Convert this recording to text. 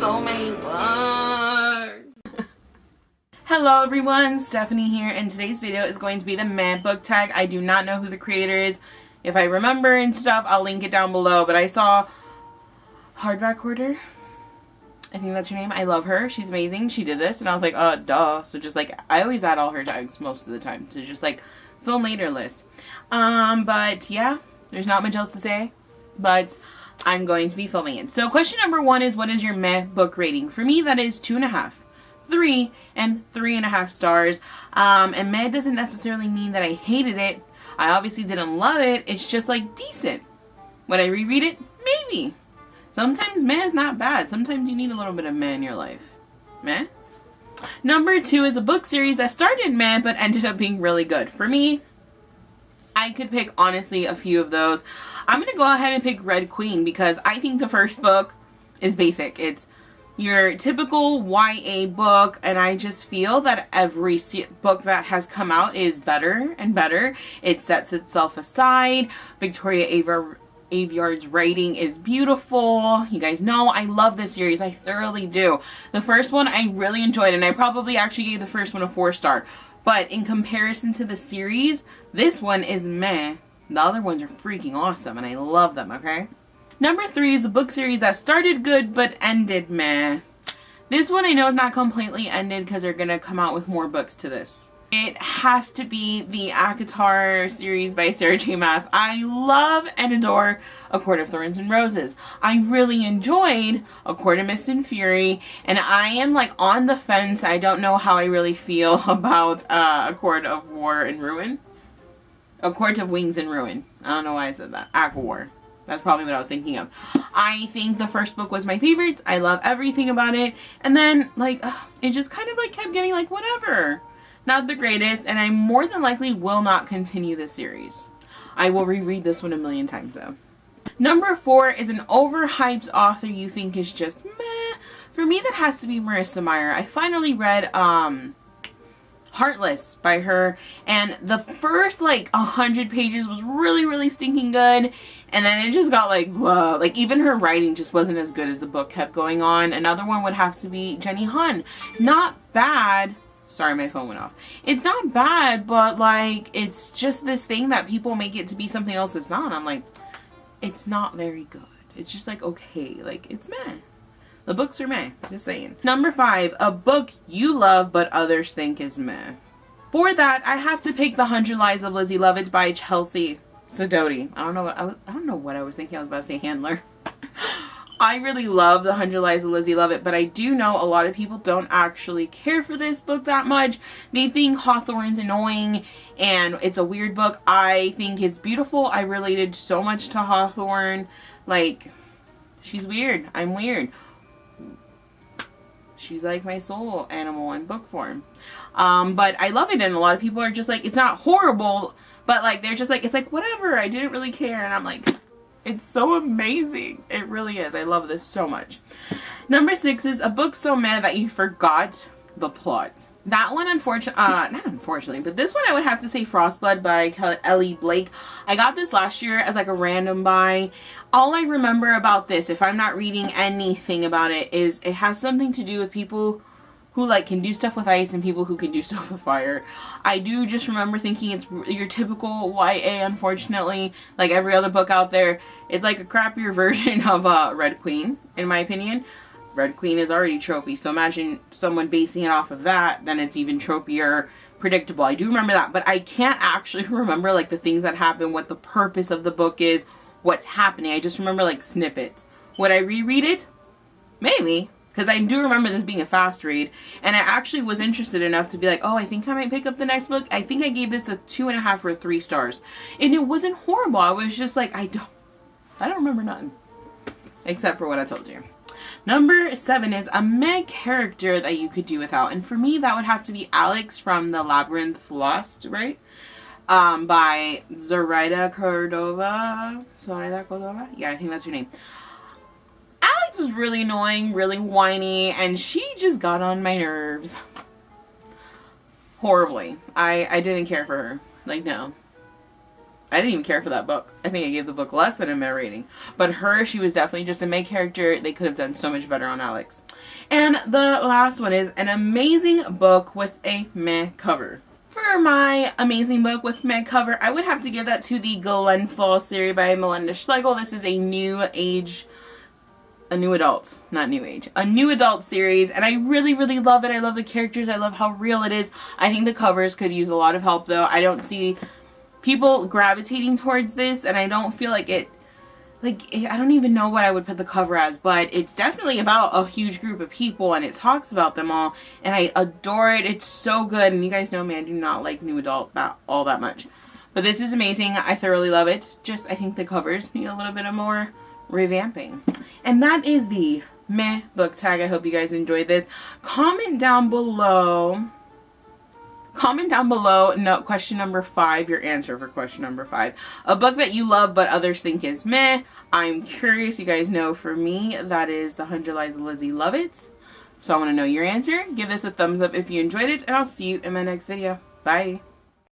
so many books. Hello everyone, Stephanie here, and today's video is going to be the Meh book tag. I do not know who the creator is. If I remember and stuff, I'll link it down below, but I saw Hardback Hoarder. I think that's her name. I love her. She's amazing. She did this, and I was like, duh. So just like, I always add all her tags most of the time to just like film later list. But yeah, there's not much else to say, but I'm going to be filming it. So question number 1 is, what is your Meh book rating? For me, that is 2.5, 3, and 3.5 stars. And Meh doesn't necessarily mean that I hated it. I obviously didn't love it. It's just like decent. Would I reread it? Maybe. Sometimes Meh is not bad. Sometimes you need a little bit of Meh in your life. Meh. Number 2 is a book series that started Meh but ended up being really good. For me, I could pick honestly a few of those. I'm going to go ahead and pick Red Queen because I think the first book is basic. It's your typical YA book, and I just feel that every book that has come out is better and better. It sets itself aside. Victoria Aveyard's writing is beautiful. You guys know I love this series. I thoroughly do. The first one I really enjoyed, and I probably actually gave the first one a 4-star. But in comparison to the series, this one is meh. The other ones are freaking awesome, and I love them, okay? Number 3 is a book series that started good but ended meh. This one I know is not completely ended because they're going to come out with more books to this. It has to be the ACOTAR series by Sarah J. Maas. I love and adore A Court of Thorns and Roses. I really enjoyed A Court of Mist and Fury, and I am like on the fence. I don't know how I really feel about A Court of War and Ruin. A Court of Wings and Ruin. I don't know why I said that. ACOWAR. That's probably what I was thinking of. I think the first book was my favorite. I love everything about it. And then, like, it just kind of like kept getting like, whatever. Not the greatest, and I more than likely will not continue this series. I will reread this one a million times though. Number 4 is an overhyped author you think is just meh. For me, that has to be Marissa Meyer. I finally read Heartless by her, and the first like 100 pages was really stinking good, and then it just got like blah. Like even her writing just wasn't as good as the book kept going on. Another one would have to be Jenny Han. Not bad. Sorry, my phone went off. It's not bad, but like it's just this thing that people make it to be something else it's not. I'm like, it's not very good. It's just like okay, like it's meh. The books are meh, just saying. Number 5, a book you love but others think is meh. For that, I have to pick The 100 Lies of Lizzie Lovett by Chelsea Sidoti. I don't know what I was thinking. I was about to say Handler. I really love The 100 Lies of Lizzie Lovett, but I do know a lot of people don't actually care for this book that much. They think Hawthorne's annoying and it's a weird book. I think it's beautiful. I related so much to Hawthorne. Like, she's weird. I'm weird. She's like my soul animal in book form. But I love it, and a lot of people are just like, it's not horrible, but like they're just like, it's like whatever, I didn't really care. And I'm like, it's so amazing. It really is. I love this so much. Number 6 is a book so meh that you forgot the plot. That one, not unfortunately, but this one I would have to say Frostblood by Ellie Blake. I got this last year as like a random buy. All I remember about this, if I'm not reading anything about it, is it has something to do with people who like can do stuff with ice and people who can do stuff with fire. I do just remember thinking it's your typical YA, unfortunately. Like every other book out there, it's like a crappier version of Red Queen, in my opinion. Red Queen is already tropey, so imagine someone basing it off of that, then it's even tropier, predictable. I do remember that, but I can't actually remember like the things that happen, what the purpose of the book is, what's happening. I just remember like snippets. Would I reread it? Maybe, because I do remember this being a fast read, and I actually was interested enough to be like, oh, I think I might pick up the next book. I think I gave this a 2.5 or 3 stars, and it wasn't horrible. I was just like, I don't remember nothing, except for what I told you. Number 7 is a meh character that you could do without. And for me, that would have to be Alex from The Labyrinth Lost, right? By Zoraida Cordova. Zoraida Cordova? Yeah, I think that's her name. Alex was really annoying, really whiny, and she just got on my nerves. Horribly. I didn't care for her. Like, no. I didn't even care for that book. I think I gave the book less than a meh rating. But her, she was definitely just a meh character. They could have done so much better on Alex. And the last one is an amazing book with a meh cover. For my amazing book with meh cover, I would have to give that to the Glenfall series by Melinda Schlegel. This is a new adult series, and I really, really love it. I love the characters. I love how real it is. I think the covers could use a lot of help, though. I don't see people gravitating towards this, and I don't feel like it, I don't even know what I would put the cover as, but it's definitely about a huge group of people, and it talks about them all, and I adore it. It's so good, and you guys know me, I do not like new adult all that much. But this is amazing. I thoroughly love it. Just, I think the covers need a little bit of more revamping. And that is the meh book tag. I hope you guys enjoyed this. Comment down below, question number 5, your answer for question number 5. A book that you love but others think is meh. I'm curious. You guys know for me, that is The 100 Lies of Lizzie. Love it. So I want to know your answer. Give this a thumbs up if you enjoyed it, and I'll see you in my next video. Bye.